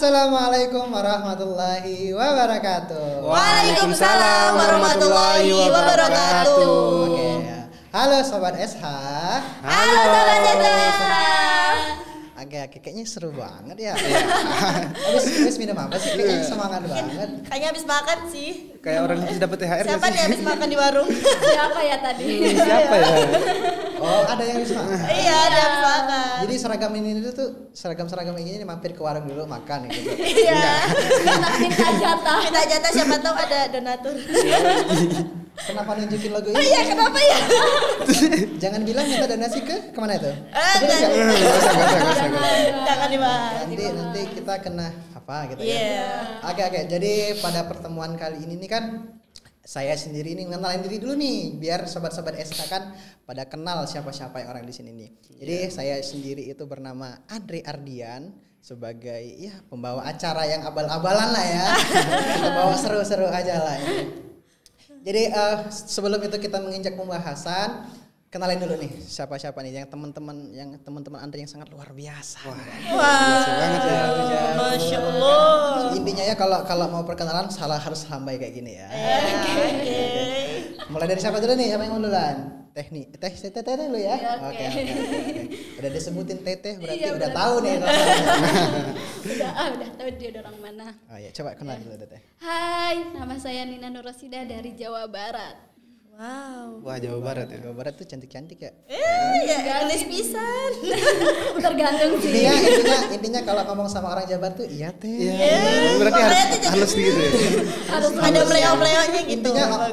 Assalamualaikum warahmatullahi wabarakatuh. Waalaikumsalam warahmatullahi wabarakatuh. Oke, ya. Halo Sobat SH. Halo Sobat SH. Oke, kayaknya seru banget ya. Habis minum apa sih? Kayaknya semangat banget. Kayaknya habis makan sih. Kayak orang habis dapat THR. Siapa nih habis makan di warung? Siapa ya tadi? Siapa ya? Oh, ada yang habis makan. Iya, ada habis makan. Jadi seragam ini tuh seragam ini mampir ke warung dulu makan gitu. Iya. Minta jatah. Minta jatah siapa tahu ada donatur. Kenapa nunjukin logo ini? Oh iya, kenapa ya? Jangan bilang minta donasi ke kemana itu? Jangan dibahas. Nanti kita kena apa gitu Iya. ya. Oke. Jadi pada pertemuan kali ini nih kan saya sendiri nih ngenalin diri dulu nih biar sobat-sobat SK kan pada kenal siapa-siapa yang orang di sini nih. Jadi saya sendiri itu bernama Andre Ardian sebagai ya pembawa acara yang abal-abalan lah ya. Pembawa seru-seru aja lah ya. Jadi sebelum itu kita menginjak pembahasan, kenalin dulu nih siapa-siapa nih yang teman-teman Andre yang sangat luar biasa. Wah. banget ya. Masya Allah. Intinya ya kalau mau perkenalan harus lambai kayak gini ya. Oke. Mulai dari siapa dulu nih? Siapa yang mau duluan? Teh dulu ya. Iya, Oke. Udah disebutin teteh berarti Iya, udah bener. tahu nih. Udah tahu dia udah orang mana. Oh iya, coba kenal dulu teteh. Hai, nama saya Nina Nurrosida dari Jawa Barat. Wow. Wah, Jawa Barat ya. Jawa Barat tuh cantik-cantik ya. Ya tulis pisan. Tergantung sih. Intinya kalau ngomong sama orang Jawa Barat tuh iya teh. Iya. Berarti halus gitu ya. Harus Ada meleo-meleonya gitu. Intinya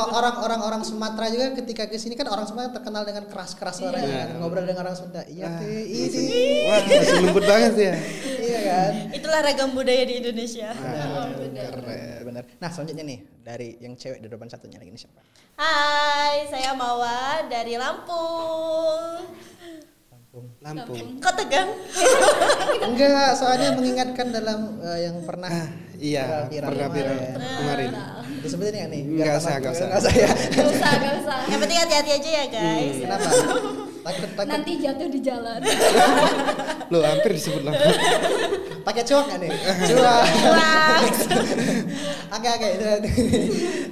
orang Sumatera juga ketika ke sini kan orang Sumatera terkenal dengan keras-keras suaranya kan. Ngobrol dengan orang Sunda. Iya teh. Wah, masih lembut banget ya. Iya kan? Itulah ragam budaya di Indonesia. Benar. Nah, selanjutnya nih dari yang cewek di depan satunya lagi ini siapa? Hai, saya Mawa dari Lampung. Lampung. Kok tegang? Enggak, soalnya mengingatkan dalam yang pernah Iya, pernah viral kemarin. disebutin ya nih. Enggak usah. Enggak usah ya. Gak usah. Yang penting hati-hati aja ya guys. Kenapa? Takut Nanti jatuh di jalan. Loh, hampir disebut Lampung. pakai cuak enggak nih? Cuak. Oke.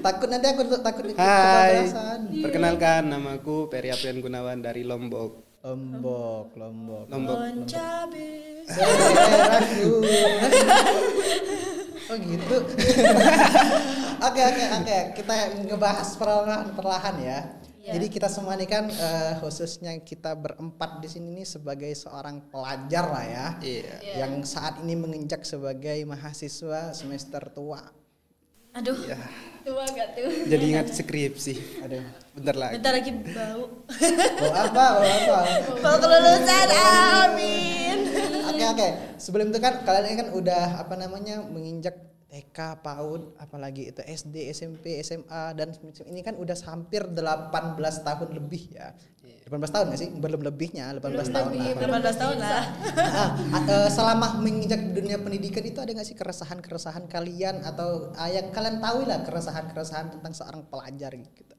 Takut nanti aku takut Hai, kebablasan. perkenalkan namaku Peri Aprian Gunawan dari Lombok. Lombok. Cabe. Seleraku. Oh gitu. Oke. Kita ngebahas perlahan ya. Jadi kita semua nih kan khususnya kita berempat di sini nih sebagai seorang pelajar lah ya. Iya. Yang saat ini menginjak sebagai mahasiswa semester tua. Aduh, Tua gak tuh? Jadi ingat skripsi. Aduh. Bentar lagi. bentar lagi bau. Bawa apa? Bau kelulusan, amin. Oke. Sebelum itu kan kalian ini kan udah menginjak TK, PAUD, apalagi itu SD, SMP, SMA dan ini kan udah hampir 18 tahun lebih ya. 18 tahun nggak sih? Belum lebihnya, 18 tahun lah. 18 tahun lah. Selama menginjak dunia pendidikan itu ada nggak sih keresahan kalian atau yang kalian tahu lah keresahan tentang seorang pelajar gitu?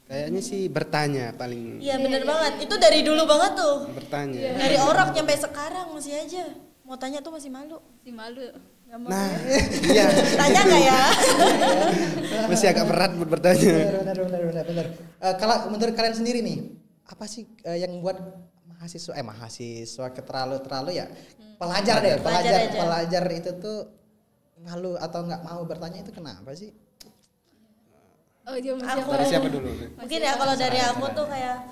Kayaknya sih bertanya paling. Iya bener banget, itu dari dulu banget tuh. Bertanya. Dari orok sampai sekarang masih aja. Mau tanya tuh masih malu. Si malu. Gak mau. Nah, iya. Tanya gak ya? Masih agak berat buat bertanya. Benar. Kalau menurut kalian sendiri nih, apa sih yang buat mahasiswa terlalu ya pelajar itu tuh malu atau nggak mau bertanya itu kenapa sih? Oh, dia Dari siapa dulu? Mungkin ya kalau dari aku tuh kayak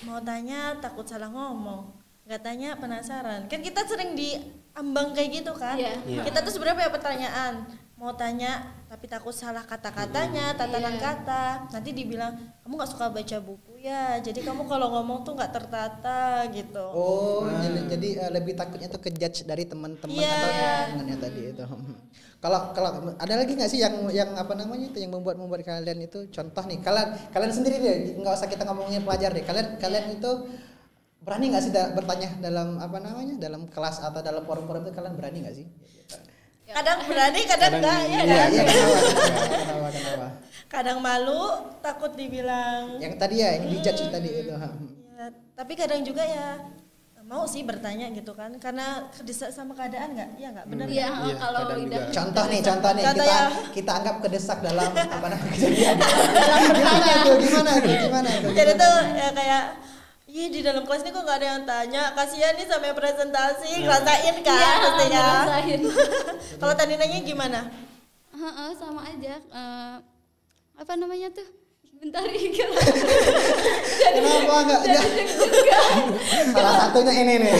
mau tanya takut salah ngomong, nggak tanya penasaran. Kan kita sering diambang kayak gitu kan. Iya. Kita tuh sebenarnya punya pertanyaan, mau tanya tapi takut salah kata-katanya, tatanan kata. Nanti dibilang kamu nggak suka baca buku ya, jadi kamu kalau ngomong tuh nggak tertata gitu. Oh, jadi lebih takutnya tuh kejudge dari teman-teman atau temannya tadi itu. Kalau ada lagi nggak sih yang itu yang membuat kalian itu contoh nih kalian sendiri deh, nggak usah kita ngomongin pelajar deh. Kalian itu berani nggak sih bertanya dalam dalam kelas atau dalam forum-forum itu kalian berani nggak sih? Kadang berani, kadang enggak ya kan? Iya, kenapa? Kadang malu, takut dibilang. Yang tadi ya, yang dijudge tadi itu. Ya, tapi kadang juga ya mau sih bertanya gitu kan, karena kedesak sama keadaan nggak, ya nggak benar. Iya, Iya, kalau kadang udah juga. Contoh nih Contoh kita ya. kita anggap kedesak dalam apa namanya kejadian. Gimana tuh? Jadi tuh ya kayak, ih di dalam kelas ini kok nggak ada yang tanya, kasihan nih sampai presentasi, ngerasain kan Iya, pastinya. ngerasain. Kalau tadi nanya gimana? Heeh, sama aja. Apa namanya tuh? Bentar Iga. Kenapa enggak? Salah satunya ini nih.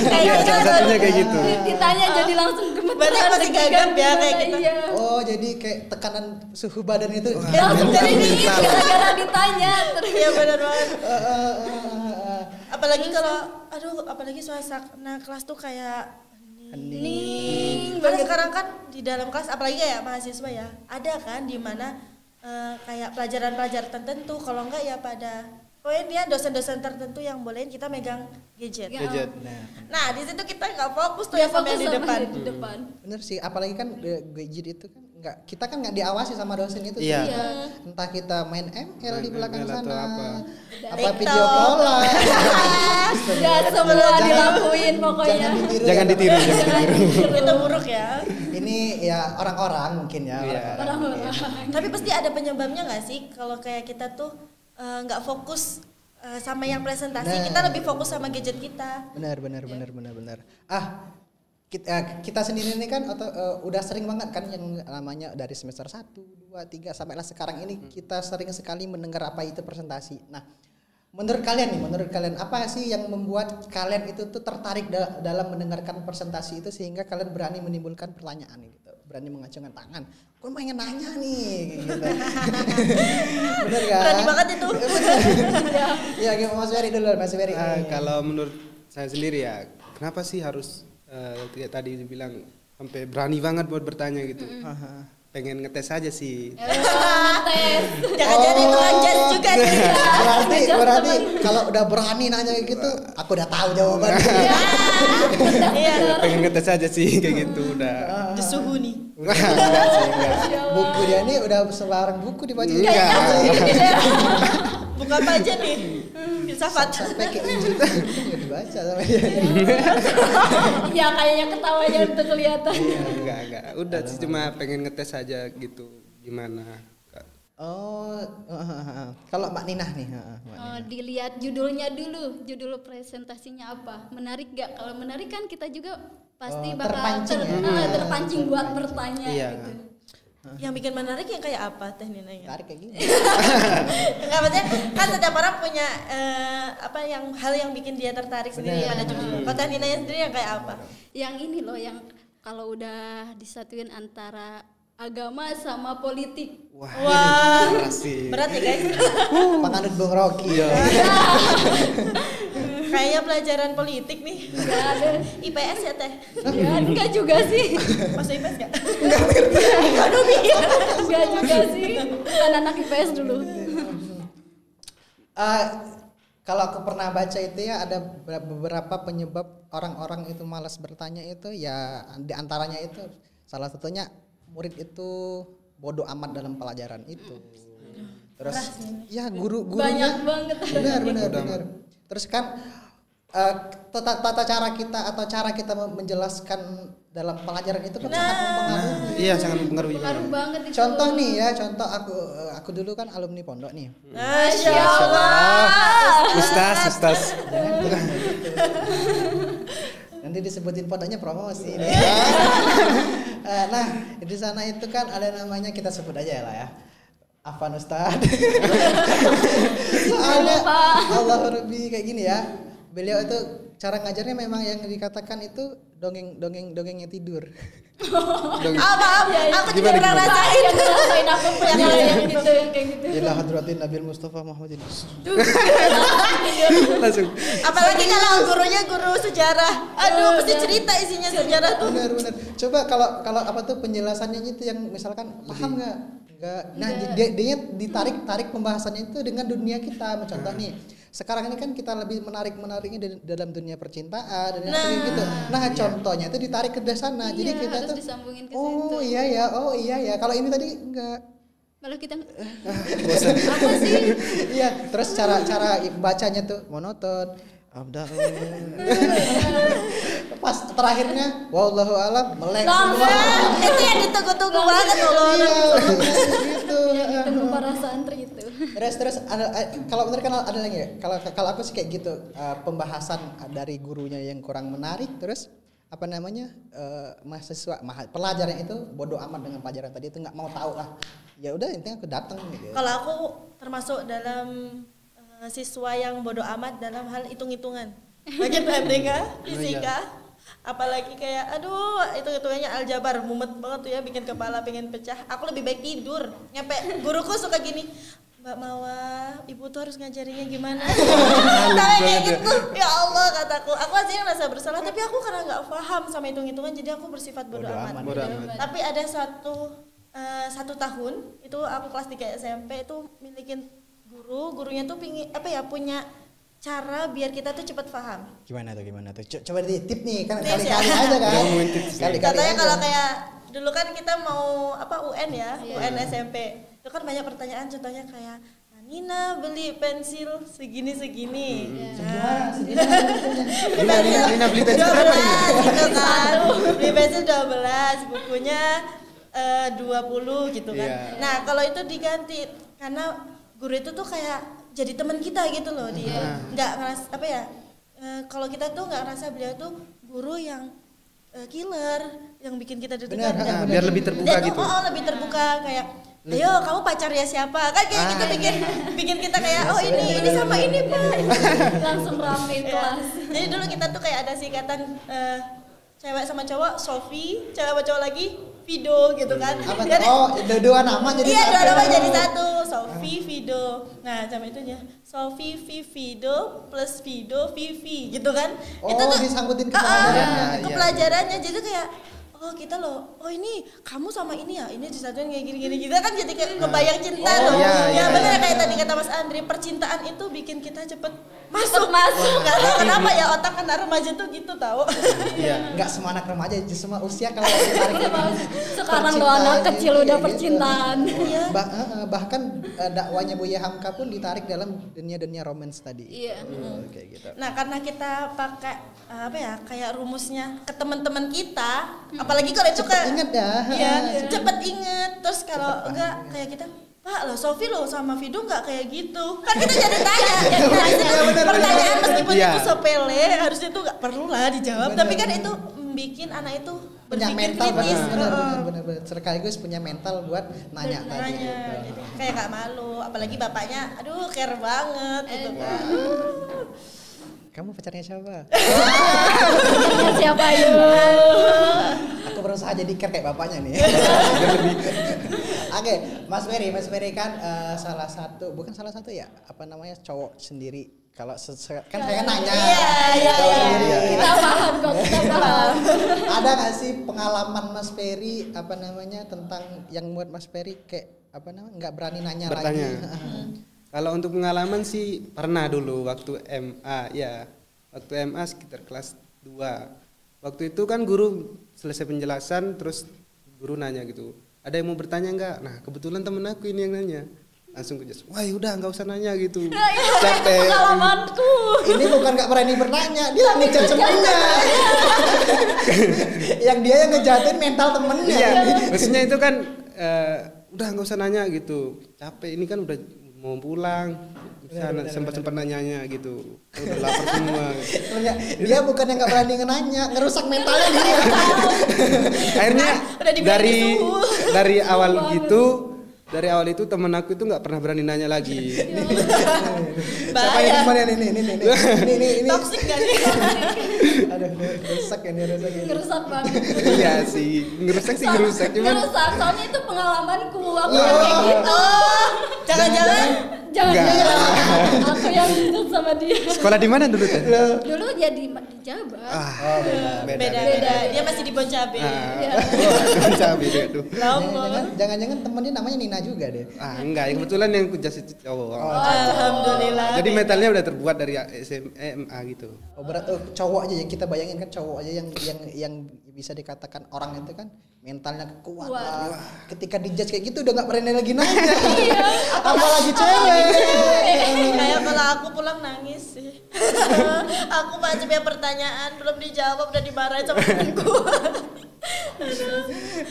Kayak Salah satunya kayak gitu. Ditanya jadi langsung gemeteran. Berarti masih gagap ya kayak gitu. Iya. Oh, jadi kayak tekanan suhu badan itu. Langsung jadi dingin gara-gara ditanya. Iya benar banget. Eh, eh, eh. Apalagi kalau, apalagi suasana kelas tuh kayak hening. Karena sekarang kan di dalam kelas, apalagi kayak mahasiswa ya, ada kan di mana kayak pelajaran-pelajaran tertentu, kalau enggak ya pada pokoknya dia dosen-dosen tertentu yang bolehin kita megang gadget. Ya. Gadget. Nah di situ kita nggak fokus tuh Dia yang sama fokus yang di sama depan. di depan. Bener sih, apalagi kan gadget itu kan kita kan nggak diawasi sama dosen itu. Iya. Sih. Entah kita main ML di Main belakang ML atau sana, apa. apa TikTok. video call lah. Ya semua dilakuin pokoknya. Jangan ditiru, jangan ditiru. Itu buruk ya. Ini ya orang-orang mungkin ya. Iya. Orang-orang. Tapi pasti ada penyebabnya nggak sih kalau kayak kita tuh nggak fokus sama yang presentasi, Nah. kita lebih fokus sama gadget kita. Benar. Kita sendiri ini kan udah sering banget kan yang namanya dari semester 1, 2, 3 sampailah sekarang ini kita sering sekali mendengar apa itu presentasi. Nah, menurut kalian apa sih yang membuat kalian itu tuh tertarik dalam mendengarkan presentasi itu sehingga kalian berani menimbulkan pertanyaan gitu, berani mengacungkan tangan. Gue pengen nanya nih gitu. Bener kan? Berani banget itu. Ya, Mas Ferry dulu, Mas Ferry. Kalau menurut saya sendiri ya, kenapa sih harus kayak tadi dibilang sampai berani banget buat bertanya gitu? Pengen ngetes aja sih. Tes. Jangan-jangan itu anjas juga nih. Berarti kalau udah berani nanya kayak gitu, aku udah tahu jawabannya. Iya. Pengen ngetes aja sih kayak gitu udah. Di suhu nih. Enggak sih, enggak. Buku dia nih udah sebarang buku dibaca. Enggak. Buka apa aja nih? Filsafat. Sampai ke Injil tuh dibaca sama dia. Ya kayaknya ketawanya udah kelihatan. Enggak. Udah sih cuma pengen ngetes aja gitu. Gimana? Oh, kalau Mbak Ninah nih, Dilihat judulnya dulu, judul presentasinya apa, menarik gak? Kalau menarik kan kita juga pasti bakal terpancing buat bertanya Iya. gitu. Yang bikin menarik yang kayak apa Teh Ninanya? tarik kayak gini. Enggak, maksudnya kan setiap orang punya hal yang bikin dia tertarik sendiri pada judul. Kalau Teh Ninanya sendiri yang kayak apa? Yang ini loh, yang kalau udah disatuin antara agama sama politik. Wah, Asik. berat ya guys. Penganut Bung Rocky. Kayaknya pelajaran politik nih. Enggak ada. IPS ya Teh? Ya, enggak juga sih. Masuk IPS nggak? Enggak juga sih. Bukan anak IPS dulu. Kalau aku pernah baca itu ya ada beberapa penyebab orang-orang itu malas bertanya itu ya diantaranya itu salah satunya murid itu bodoh amat dalam pelajaran itu. Terus ya guru-gurunya Banyak banget. benar. Terus kan tata cara kita atau cara kita menjelaskan dalam pelajaran itu kan sangat mempengaruhi. Iya, sangat mempengaruhi. Pengaruh banget itu. Contoh nih ya, aku dulu kan alumni pondok nih. Masya Allah. Ustaz. Nanti disebutin pondoknya promosi. Nah, di sana itu kan ada namanya, kita sebut aja lah ya. Afan Ustad. Soalnya Allah Rabbi kayak gini ya. Beliau itu cara ngajarnya memang yang dikatakan itu dongengnya tidur. Apa? Aku juga pernah rasain. Yang ngerasain aku pernah yang gitu, yang kayak gitu. Ila hadratin Nabil Mustafa Muhammadin. Langsung. Apalagi kalau gurunya guru sejarah. Aduh, mesti cerita isinya sejarah tuh. Benar. Coba kalau apa tuh penjelasannya itu yang misalkan paham nggak? Nah, dia ditarik pembahasannya itu dengan dunia kita. Contoh nih, sekarang ini kan kita lebih menariknya dalam dunia percintaan dan gitu. Nah, contohnya itu ditarik ke sana. Iya, Jadi kita harus tuh disambungin ke oh situ. iya ya. Kalau ini tadi enggak. Malah kita Bosan. apa sih? Iya, terus cara bacanya tuh monoton. Pas terakhirnya wallahu alam melek Nah, semua. itu yang ditunggu-tunggu banget loh. Iya, gitu. Tunggu para santri itu. Terus ada, kalau menurut kan ada lagi ya. Kalau aku sih kayak gitu, pembahasan dari gurunya yang kurang menarik, terus apa namanya pelajaran itu bodoh amat dengan pelajaran tadi itu, nggak mau tahu lah. Ya udah intinya aku datang gitu. Kalau aku termasuk dalam siswa yang bodoh amat dalam hal hitung-hitungan. Bagian MTK, fisika, apalagi kayak aduh hitung-hitungannya aljabar mumet banget tuh ya, bikin kepala pengen pecah. Aku lebih baik tidur. Nyampe guruku suka gini, Mbak Mawar, ibu tuh harus ngajarinnya gimana? Sampai kayak gitu. Ya Allah kataku. Aku aslinya merasa bersalah, tapi aku karena nggak paham sama hitung-hitungan, jadi aku bersifat bodoh amat. Tapi ada satu tahun itu aku kelas 3 SMP itu milikin gurunya tuh punya cara biar kita tuh cepat paham. Gimana tuh? Coba di tip nih, kan Tips kali-kali ya. aja kan. Kali-kali Katanya aja. kalau kayak dulu kan kita mau UN ya, UN SMP. Itu kan banyak pertanyaan, contohnya kayak Nina beli pensil segini-segini. Nina beli pensil 12 gitu kan. Beli pensil 12, bukunya 20 gitu kan. Nah, kalau itu diganti karena guru itu tuh kayak jadi teman kita gitu loh, dia nggak ngerasa kalau kita tuh nggak ngerasa beliau tuh guru yang killer yang bikin kita deg-degan. Biar lebih terbuka gitu. Lebih terbuka kayak ayo kamu pacarnya siapa kan kayak gitu, bikin kita kayak ini sama ini Pak. Langsung rame kelas. Jadi dulu kita tuh kayak ada singkatan cewek sama cowok Sofi, cewek sama cowok lagi Vido gitu kan. Dua nama jadi iya, satu. dua nama jadi satu. Sofi, Vido. Nah, sama itunya. Sofi, Vido plus Vido, Vivi gitu kan. Itu tuh disangkutin ke pelajarannya. Ke pelajarannya. Jadi kayak kita loh. Ini kamu sama ini ya. Ini disatuin kayak gini-gini gitu kan, jadi kayak ngebayang cinta loh. Benar kayak tadi kata Mas Andri, percintaan itu bikin kita cepet masuk. Enggak tahu kenapa ya, otak anak remaja tuh gitu tahu. Iya, enggak semua anak remaja, semua usia kalau ditarik sekarang lo anak kecil udah percintaan. Iya. Bahkan dakwanya Buya Hamka pun ditarik dalam dunia romance tadi. Iya. Kayak gitu. Nah, karena kita pakai kayak rumusnya ke teman-teman kita, apalagi kalau itu Ingat ya. Iya, cepet inget. Terus kalau enggak kayak kita, Pak, lo Sofi lo sama Vido enggak kayak gitu. Kan kita jadi tanya. Pertanyaan meskipun itu sepele, harusnya tuh enggak perlu lah dijawab, tapi kan itu bikin anak itu punya berpikir mental kritis. benar. Sekaligus punya mental buat nanya tadi. Gitu. Kayak enggak malu, apalagi bapaknya aduh care banget gitu kan. Kamu pacarnya siapa? Siapa yuk? Aku berusaha jadi kayak bapaknya nih. Oke, Mas Ferry kan bukan salah satu ya, apa namanya, cowok sendiri. Kalau kan saya nanya. Iya. Kita paham kok, kita paham. Ada nggak sih pengalaman Mas Ferry tentang yang buat Mas Ferry kayak nggak berani nanya bertanya lagi? Kalau untuk pengalaman sih pernah dulu waktu MA ya. Waktu MA sekitar kelas 2. Waktu itu kan guru selesai penjelasan, terus guru nanya gitu, ada yang mau bertanya enggak? Nah kebetulan temen aku ini yang nanya. Langsung kejas, wah udah nggak usah nanya gitu. Capek. Pengalamanku. Ini bukan nggak berani bertanya, dia ngejar temennya. Yang dia yang ngejatin mental temennya. Iya, maksudnya itu kan udah nggak usah nanya gitu. Capek, ini kan udah mau pulang. Sempat nanyanya gitu, udah lapar semua. Dia bukan yang nggak berani nanya, ngerusak mentalnya dia. Akhirnya dari awal Banget. gitu, dari awal itu temen aku itu nggak pernah berani nanya lagi. Siapa yang kemarin ini? Toxic gak nih? Aduh, rusak ya. Ngerusak banget. Iya sih, ngerusak cuman Ngerusak, soalnya itu pengalamanku. Aku yang kayak gitu. Jangan-jangan Jangan aku yang ikut sama dia. sekolah di mana dulu teh? Dulu jadi Jabar. Oh, Beda. Dia masih di Bon Cabe. Iya. Cabe dia tuh. Jangan-jangan temennya namanya Nina juga deh. Enggak, kebetulan yang jas itu cowok. Alhamdulillah. Jadi metalnya udah terbuat dari SMA gitu. Oh berat cowok aja yang kita bayangin kan cowok aja yang bisa dikatakan orang itu kan mentalnya kuat. Kuat. Ketika dijudge kayak gitu udah nggak berani lagi nanya. Apalagi cewek. Kayak kalau aku pulang nangis sih. Aku baca punya pertanyaan belum dijawab udah dimarahin sama temanku.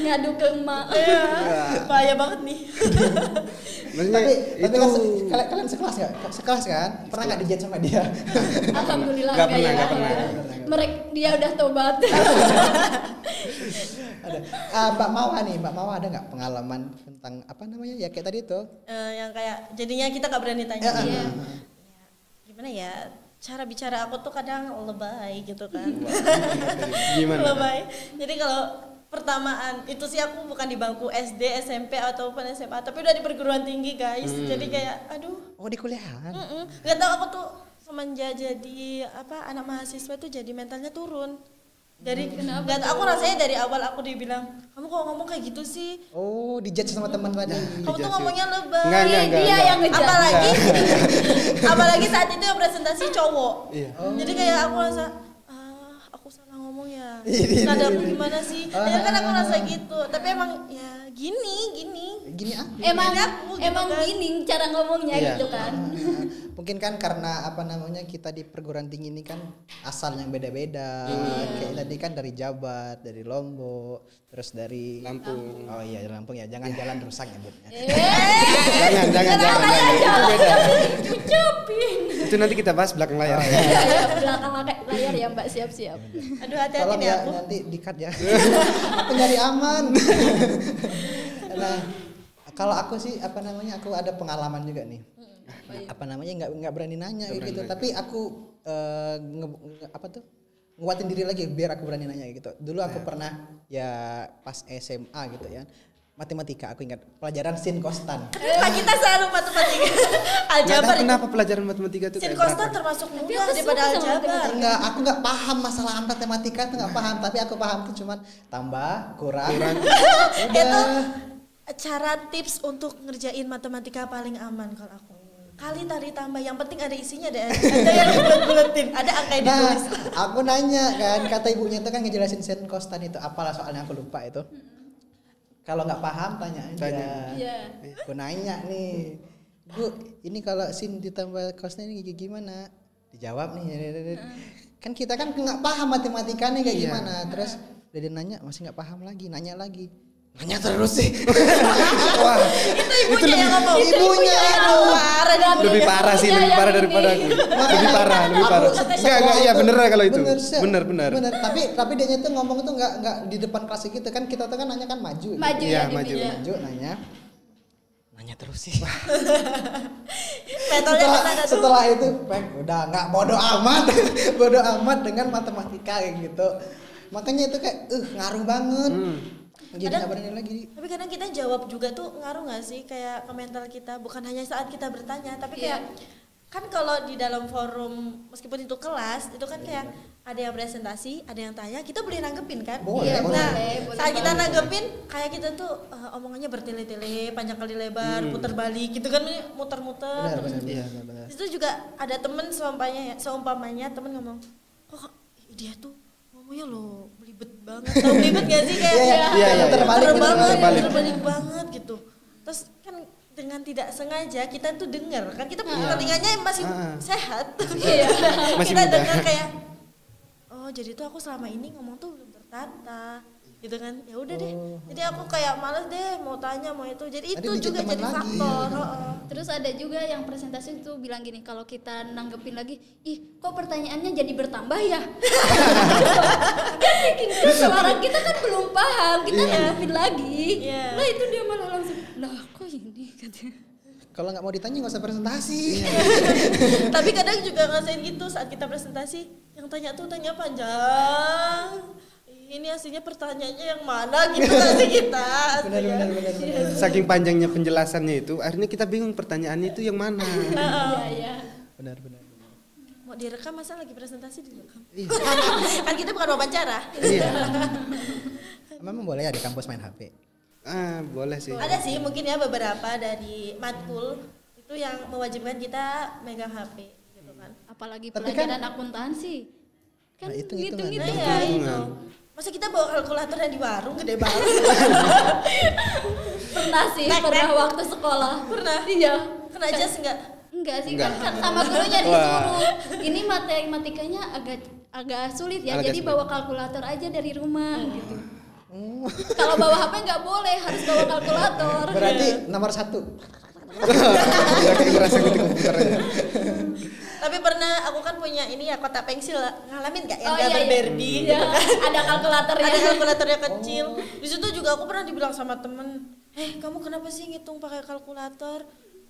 Ngadu ke emak. Iya. Bahaya banget nih. Maksudnya tapi itu kan kalian sekelas nggak? Sekelas kan? Pernah nggak dijudge sama dia? Alhamdulillah Nggak pernah, ya. nggak pernah. Mereka dia udah tobat. Ada. Mbak Mawa ada nggak pengalaman tentang apa namanya ya kayak tadi itu? Yang kayak jadinya kita nggak berani tanya. Iya. Gimana ya? Cara bicara aku tuh kadang lebay gitu kan. gimana? Lebay. Jadi kalau pertamaan itu sih aku bukan di bangku SD, SMP ataupun SMA, tapi udah di perguruan tinggi guys. Jadi kayak aduh. Oh di kuliahan. Gak tau aku tuh semenjak jadi anak mahasiswa tuh jadi mentalnya turun. Dari gak tau, aku rasanya dari awal aku dibilang kamu kok ngomong kayak gitu sih. Oh dijudge sama teman tadi. Kamu tuh ngomongnya lebay. Enggak. Dia yang ngejat. Apalagi saat itu yang presentasi cowok. Iya. Jadi kayak aku rasa aku salah ngomong ya. Nada aku gimana sih? Ya kan aku rasa gitu. Tapi emang ya gini. Gini ah. Emang aku gitu emang kan. gini cara ngomongnya Iya. gitu kan. Mungkin kan karena apa namanya kita di perguruan tinggi ini kan asal yang beda-beda. Kayak tadi kan dari Jabar, dari Lombok, terus dari Lampung. Oh iya Lampung ya, jangan jalan rusak nyebutnya. Jangan. Itu beda. Ucapin. Itu nanti kita bahas belakang layar. Belakang layar ya Mbak, siap-siap. Aduh hati-hati Tolong nih ya aku. nanti di-cut ya. Aku nyari aman. Nah, kalau aku sih apa namanya aku ada pengalaman juga nih. Apa namanya nggak berani nanya gitu, tapi aku nguatin diri lagi biar aku berani nanya gitu. Dulu aku pernah ya pas SMA gitu ya. Matematika aku ingat pelajaran sin kostan. Kenapa kita selalu matematika? Aljabar itu. Kenapa pelajaran matematika itu Sin kayak kostan berat? termasuk mudah aku daripada suka sama aljabar. Enggak, aku nggak paham masalah matematika itu nggak paham, tapi aku paham tuh cuman tambah, kurang. Itu cara tips untuk ngerjain matematika paling aman kalau aku. Kali tali tambah, yang penting ada isinya, ada yang bulet-buletin, ada angka yang Nah, ditulis. aku nanya kan, kata ibunya itu kan ngejelasin sin kostan itu apalah soalnya aku lupa itu. Kalau nggak paham tanya aja. Iya. Aku nanya nih, Bu, ini kalau sin ditambah kosnya ini gimana? Dijawab nih. Kan kita kan nggak paham matematikanya kayak gimana. Terus dia nanya masih nggak paham lagi, nanya lagi. Nanya terus sih. Wah, Itu ibunya yang ngomong. Ibunya lebih parah sih, lebih parah daripada aku. Lebih parah. Enggak, iya bener kalau itu. Bener. Tapi dia tuh ngomong tuh nggak di depan kelas gitu kan, kita tuh kan nanya kan maju. Maju Iya, ya maju. Maju nanya terus sih. Setelah itu udah nggak bodo amat dengan matematika kayak gitu. Makanya itu kayak ngaruh banget. Jadi nggak berani lagi. Tapi kadang kita jawab juga tuh ngaruh nggak sih kayak ke mental kita, bukan hanya saat kita bertanya, tapi kayak kan kalau di dalam forum meskipun itu kelas itu kan kayak ada yang presentasi, ada yang tanya, kita boleh nanggepin kan? Boleh, Nah, boleh saat kita nanggepin kayak kita tuh omongannya bertele-tele, panjang kali lebar, putar balik gitu kan, muter-muter. Benar. Itu juga ada temen seumpamanya temen ngomong, kok dia tuh ngomongnya lo belibet banget, tau belibet gak sih kayak terbalik banget gitu. Terus kan dengan tidak sengaja kita tuh dengar kan, kita telinganya masih sehat, Masih kita muda. dengar kayak oh jadi tuh aku selama ini ngomong tuh belum tertata gitu kan. Ya udah deh, jadi aku kayak malas deh mau tanya mau itu, jadi itu Tadi juga teman jadi lagi. faktor. Terus ada juga yang presentasi itu bilang gini, kalau kita nanggepin lagi, ih kok pertanyaannya jadi bertambah ya? Kan bikin kesel, orang kita kan belum paham, kita nanggepin lagi. Iya. Lah itu dia malah langsung, lah kok ini katanya. Kalau nggak mau ditanya nggak usah presentasi. Tapi kadang juga ngerasain gitu saat kita presentasi, yang tanya tuh tanya panjang. Ini aslinya pertanyaannya yang mana gitu sih kita. Benar. Saking panjangnya penjelasannya itu, akhirnya kita bingung pertanyaannya itu yang mana. Iya. Benar. mau direkam masa lagi presentasi direkam? Iya. Kan kita bukan wawancara. Iya. Memang boleh ya di kampus main HP? Boleh sih. Ada sih mungkin ya beberapa dari matkul itu yang mewajibkan kita megang HP gitu kan. Apalagi Tapi pelajaran akuntansi. Kan Nah, hitung-hitungan. hitung-hitung. Iya itu. Hitungan. Masa kita bawa kalkulator yang di warung gede banget? Pernah sih, Tek, pernah tek. waktu sekolah. Pernah? Iya. Kena jas enggak? Enggak sih, Enggak. kan sama gurunya Wah. disuruh. Ini matematikanya agak sulit ya, Agak jadi sulit. bawa kalkulator aja dari rumah gitu. Kalau bawa HP nggak boleh, harus bawa kalkulator. Berarti nomor 1. Ya kayak ngerasa gitu komputernya. Tapi pernah aku kan punya ini ya kotak pensil, ngalamin nggak yang Oh, iya, gambar iya. Barbie Iya, gitu kan? ada kalkulatornya. Ada kalkulatornya kecil. Di situ juga aku pernah dibilang sama temen, kamu kenapa sih ngitung pakai kalkulator?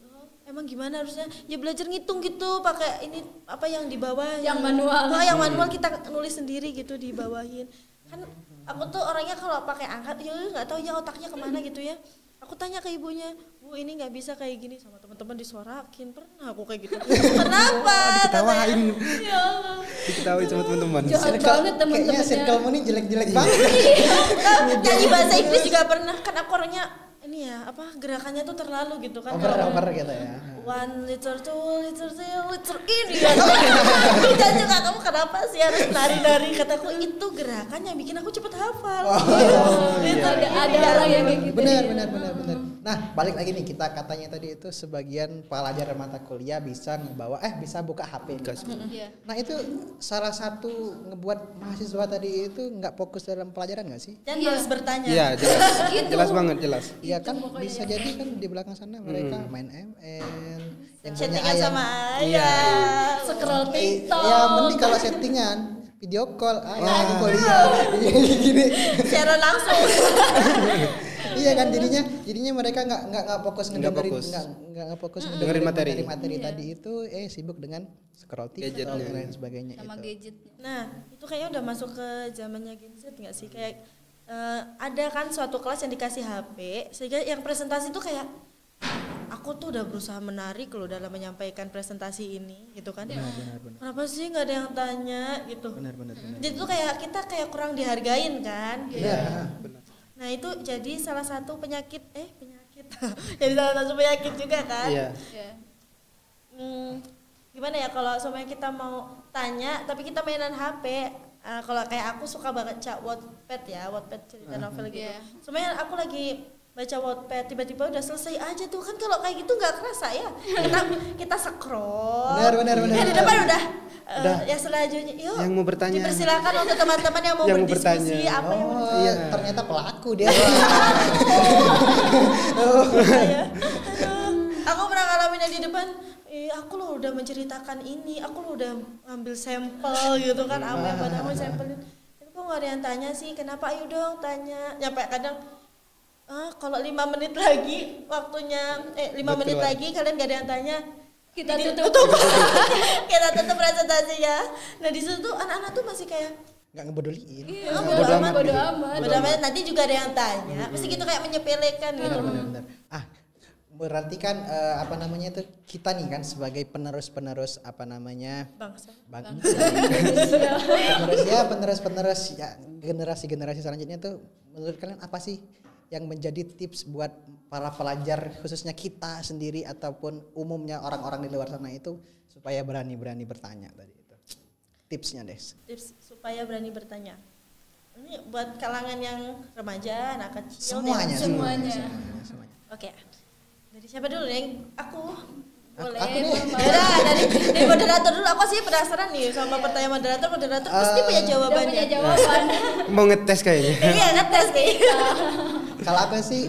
"Oh, emang gimana harusnya? Ya belajar ngitung gitu, pakai ini apa yang di bawah? Yang manual. Oh, yang manual kita nulis sendiri gitu dibawahin. Kan aku tuh orangnya kalau pakai angkat, ya nggak tahu ya otaknya kemana gitu ya. Aku tanya ke ibunya, Bu ini nggak bisa kayak gini, sama teman-teman disorakin. Pernah aku kayak gitu. Kenapa? Diketawain. Ya Allah. Diketawain sama teman-teman. Jahat banget Kayaknya teman-temannya. circlemu ini jelek-jelek banget. Nyanyi bahasa Inggris juga pernah. Kan aku orangnya ini ya, apa gerakannya tuh terlalu gitu kan. Over gitu ya. 1 liter, 2 liter, 3 liter ini ya. Dan juga kamu kenapa sih harus nari-nari? Kataku itu gerakan yang bikin aku cepet hafal. Gitu. Ada orang yang kayak gitu. Benar. Nah, balik lagi nih, kita katanya tadi itu sebagian pelajaran mata kuliah bisa bisa buka HP. Iya. Nah, itu salah satu ngebuat mahasiswa tadi itu nggak fokus dalam pelajaran nggak sih? Dan Iya. harus bertanya. Iya, jelas. Gitu. Jelas banget, jelas. Iya kan pokoknya. bisa jadi kan di belakang sana mereka main ML, yang punya Chattingan ayam. sama Iya. ayah. Scroll TikTok. Ya mending kalau settingan video call, aku kuliah gini. Secara langsung. Iya kan jadinya mereka nggak fokus ngedengerin fokus. nggak fokus Dengerin materi. materi tadi itu sibuk dengan scroll TikTok Gadgetnya. dan lain sebagainya Sama itu. gadgetnya. Nah, itu kayaknya udah masuk ke zamannya Gen Z nggak sih? Kayak ada kan suatu kelas yang dikasih HP, sehingga yang presentasi tuh kayak aku tuh udah berusaha menarik loh dalam menyampaikan presentasi ini, gitu kan? Benar. Kenapa sih nggak ada yang tanya gitu? Benar. Jadi tuh kayak kita kayak kurang dihargain kan? Iya. Nah itu jadi salah satu penyakit. Jadi salah satu penyakit juga kan? Iya. Iya. Gimana ya kalau semuanya kita mau tanya tapi kita mainan HP. Kalau kayak aku suka baca Wattpad ya, Wattpad cerita novel gitu. Iya. Semuanya aku lagi baca Wattpad tiba-tiba udah selesai aja tuh kan. Kalau kayak gitu nggak kerasa ya. Kita scroll. Benar. Di depan udah. Ya selanjutnya yuk Yang mau bertanya. dipersilakan untuk teman-teman yang mau Yang mau berdiskusi bertanya. apa yang mau Oh, ternyata pelaku dia. ya. Aku pernah ngalamin yang di depan, aku loh udah menceritakan ini, aku loh udah ngambil sampel gitu kan, apa yang pada aku sampelin. Tapi kok nggak ada yang tanya sih, kenapa? Ayo dong tanya. Nyampe kadang, kalau 5 menit lagi waktunya, 5 Betul. menit lagi kalian gak ada yang tanya, Kita Jadi tutup. kita tutup presentasinya. Nah di situ tuh anak-anak tuh masih kayak, Nggak ngebeduliin. Iya, Bodo amat. bodo amat. bodo amat, nanti juga ada yang tanya. Mesti gitu kayak menyepelekan gitu. Benar. Berarti kan apa namanya itu kita nih kan sebagai penerus apa namanya Bangsa. penerus ya generasi selanjutnya tuh menurut kalian apa sih yang menjadi tips buat para pelajar khususnya kita sendiri ataupun umumnya orang-orang di luar sana itu supaya berani bertanya tadi itu tipsnya Des. Tips supaya berani bertanya. Ini buat kalangan yang remaja, anak kecil. Semuanya. Oke. Dari siapa dulu nih? Aku. Boleh. Aku nih. Yaudah, dari moderator dulu. Aku sih penasaran nih sama pertanyaan moderator. Moderator pasti punya Udah jawabannya. punya jawaban. Mau ngetes kayaknya. Iya, ngetes kayaknya. Kalau aku sih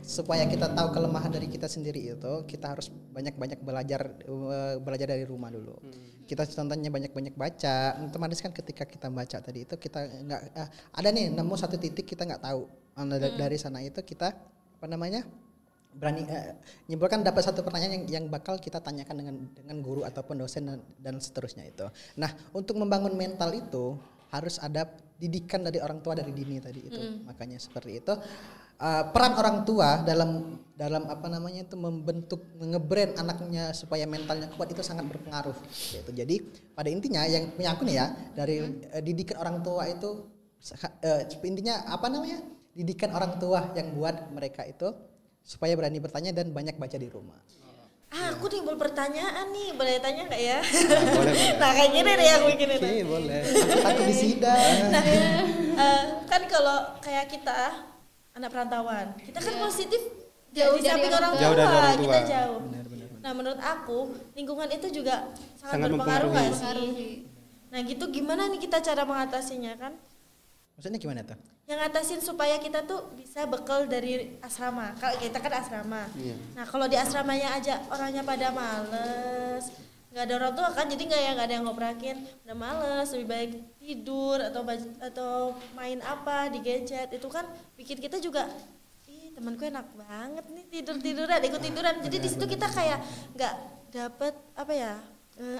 supaya kita tahu kelemahan dari kita sendiri itu kita harus banyak-banyak belajar dari rumah dulu. Kita contohnya banyak-banyak baca. Otomatis kan ketika kita baca tadi itu kita nggak ada nih nemu satu titik kita nggak tahu. Dari sana itu kita apa namanya berani nyimpulkan dapat satu pertanyaan yang bakal kita tanyakan dengan guru ataupun dosen dan seterusnya itu. Nah untuk membangun mental itu harus ada didikan dari orang tua dari dini tadi itu. Makanya seperti itu. Peran orang tua dalam apa namanya itu membentuk ngebrand anaknya supaya mentalnya kuat itu sangat berpengaruh gitu. Jadi pada intinya yang punya aku nih ya dari didikan orang tua itu intinya apa namanya? Didikan orang tua yang buat mereka itu supaya berani bertanya dan banyak baca di rumah. Aku timbul pertanyaan nih, boleh tanya nggak ya? Boleh. Nah kayak gini deh yang bikin itu. Oke, boleh. Takut disidang. Kan kalau kayak kita anak perantauan, kita kan positif Jauh di dari samping orang orang tua. tua, Jauh dari orang kita tua. jauh. Nah menurut aku lingkungan itu juga sangat berpengaruh mempengaruhi. nggak sih? Nah gitu gimana nih kita cara mengatasinya kan? Maksudnya gimana tuh? Yang ngatasin supaya kita tuh bisa bekal dari asrama. Kalau kita kan asrama. Iya. Nah kalau di asramanya aja orangnya pada males, nggak ada orang tua kan, jadi nggak ada yang ngoprakin, udah males, lebih baik tidur atau main apa di gadget, itu kan bikin kita juga, ih temanku enak banget nih tiduran, ikut tiduran. Jadi di situ kita kayak nggak dapet apa ya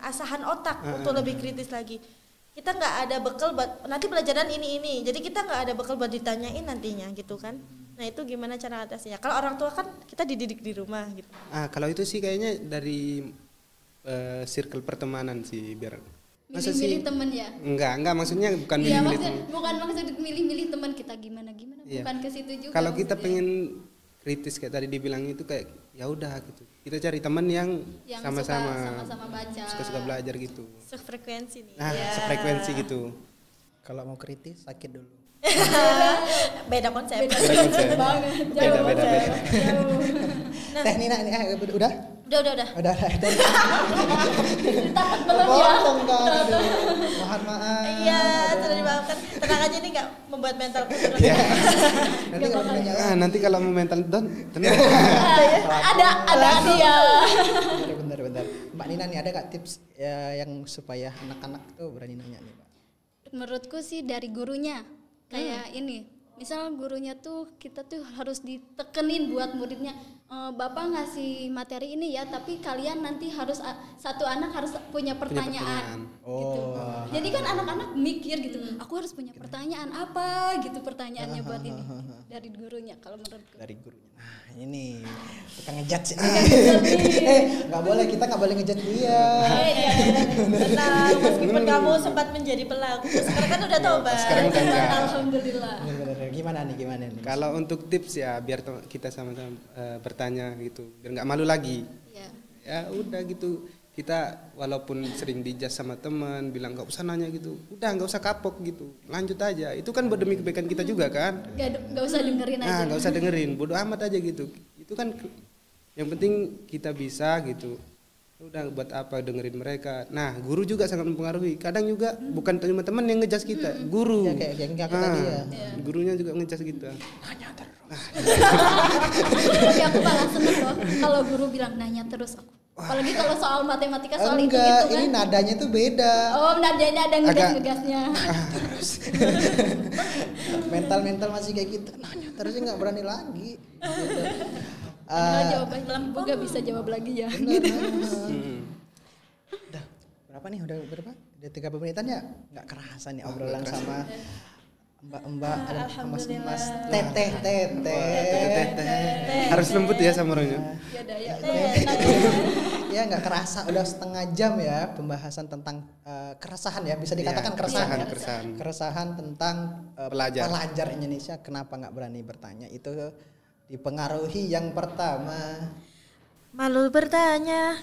asahan otak untuk lebih kritis lagi. Kita nggak ada bekal buat nanti pelajaran ini, jadi kita nggak ada bekal buat ditanyain nantinya gitu kan. Nah itu gimana cara atasinya? Kalau orang tua kan kita dididik di rumah gitu. Kalau itu sih kayaknya dari circle pertemanan sih biar Milih-milih temen ya. enggak maksudnya bukan Iya, milih-milih maksudnya teman. bukan maksud milih-milih teman kita gimana Iya. bukan ke situ juga. Kalau kita maksudnya. pengen kritis kayak tadi dibilang itu kayak ya udah gitu. Kita cari teman yang yang sama-sama baca. suka belajar gitu. Sefrekuensi nih. Nah, Ya. sefrekuensi gitu. Kalau mau kritis sakit dulu. Beda konsep. Beda konsep. Banget. Beda. Teh Nina ini udah? Udah. Udah. Takut belum ya. Potong kan. Aduh. Mohon maaf. Iya, sudah dimaafkan. Tenang aja nih nggak membuat mental turun. Iya. Nanti kalau nanya Nanti kalau mau mental down tenang. ada dia. Bentar. Mbak Nina nih ada gak tips yang supaya anak-anak tuh berani nanya nih, Pak? Menurutku sih dari gurunya. Kayak ini. Misal gurunya tuh kita tuh harus ditekenin buat muridnya, Bapak ngasih materi ini ya, tapi kalian nanti harus satu anak harus punya pertanyaan. Gitu. Jadi kan anak-anak mikir gitu, aku harus punya pertanyaan apa gitu pertanyaannya buat ini dari gurunya kalau menurutku. Dari gurunya. Nah, ini tukang ngejudge ini. Kita nggak boleh ngejudge dia. Tenang, meskipun kamu sempat menjadi pelaku, sekarang kan udah tobat. Sekarang udah enggak. Alhamdulillah. Bener. Gimana nih? Kalau untuk tips ya biar kita sama-sama bertanya gitu, biar nggak malu lagi. Ya. Ya udah gitu. Kita walaupun sering dijudge sama teman, bilang nggak usah nanya gitu, udah nggak usah kapok gitu, lanjut aja. Itu kan buat demi kebaikan kita juga kan. Nggak usah dengerin aja. Nggak usah dengerin, bodo amat aja gitu. Itu kan yang penting kita bisa gitu. Udah buat apa dengerin mereka. Nah guru juga sangat mempengaruhi. Kadang juga bukan cuma teman yang ngejudge kita, guru. Ya, kayak aku tadi ya. Gurunya juga ngejudge kita. Tapi aku malah seneng loh kalau guru bilang nanya terus aku. Apalagi kalau soal matematika, soal Enggak, itu ini kan. nadanya tuh beda. Oh, nadanya ada ngegas-ngegasnya. Mental masih kayak gitu. Nanya terus nggak berani lagi. Gitu. Jawabannya aku gak bisa jawab lagi ya. Udah berapa nih? Udah berapa? Udah 30 menitan ya? Nggak kerasa nih obrolan sama mbak-mbak, mas-mas, teteh. Harus lembut ya sama orangnya. Ya nggak kerasa udah setengah jam ya pembahasan tentang keresahan ya, bisa dikatakan keresahan ya. Keresahan tentang pelajar Indonesia kenapa nggak berani bertanya, itu dipengaruhi yang pertama Malu bertanya.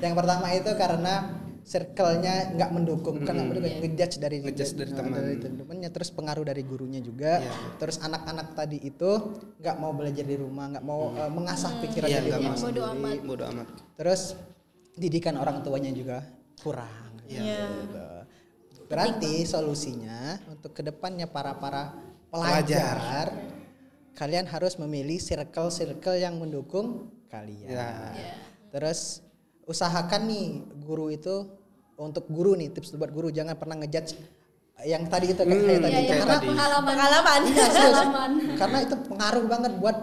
yang pertama itu karena circle-nya nggak mendukung, bukan nggak mendukung, ngejudge dari teman-temannya, terus pengaruh dari gurunya juga, terus anak-anak tadi itu nggak mau belajar di rumah, nggak mau mengasah pikirannya di rumah sendiri, bodo amat. terus didikan orang tuanya juga kurang. Gitu. Berarti solusinya untuk kedepannya para pelajar, kalian harus memilih circle yang mendukung kalian. Terus usahakan nih guru itu, untuk guru nih tips buat guru, jangan pernah ngejudge yang tadi itu kayak tadi. Karena pengalaman. Karena itu pengaruh banget buat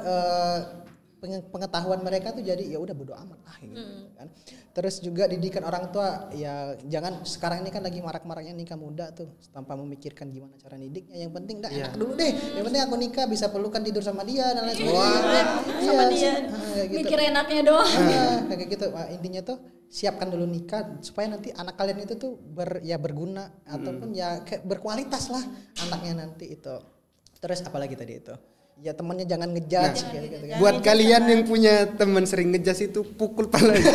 pengetahuan mereka tuh jadi ya udah bodo amat lah gitu kan. Terus juga didikan orang tua ya jangan, sekarang ini kan lagi marak-maraknya nikah muda tuh tanpa memikirkan gimana cara didiknya. Yang penting enak dulu deh. Yang penting aku nikah bisa pelukan tidur sama dia dan lain sebagainya. Sama dia. Gitu. Mikir enaknya doang. Kayak gitu. Intinya tuh siapkan dulu nikah supaya nanti anak kalian itu tuh berguna ataupun ya kayak berkualitas lah anaknya nanti itu. Terus apalagi tadi itu? Ya temennya jangan ngejudge gitu kan. Buat kalian yang punya teman sering ngejudge itu pukul palanya.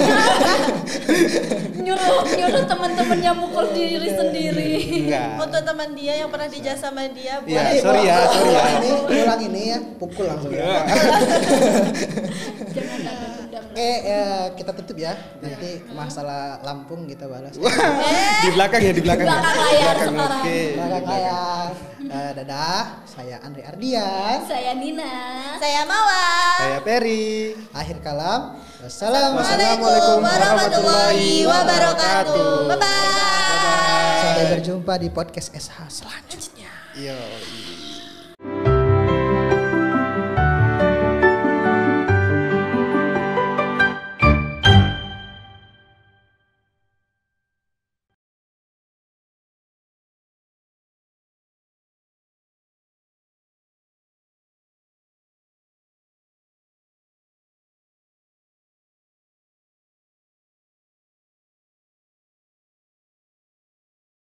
nyuruh teman-temannya mukul diri sendiri. Enggak. Untuk teman dia yang pernah dijudge sama dia buat Iya, sorry ya. Ini ulang ini ya, pukul langsung ya. Jangan ada dendam. Kita tutup ya. Nanti masalah Lampung kita balas. Di belakang ya, di belakang. Belakang layar sekarang. Oke. Belakang layar. Dadah, saya Andre Ardian. Saya Nina. saya Mawar. Saya Peri. Akhir kalam. Assalamualaikum warahmatullahi wabarakatuh. Bye bye. Sampai berjumpa di podcast SH selanjutnya. Yo.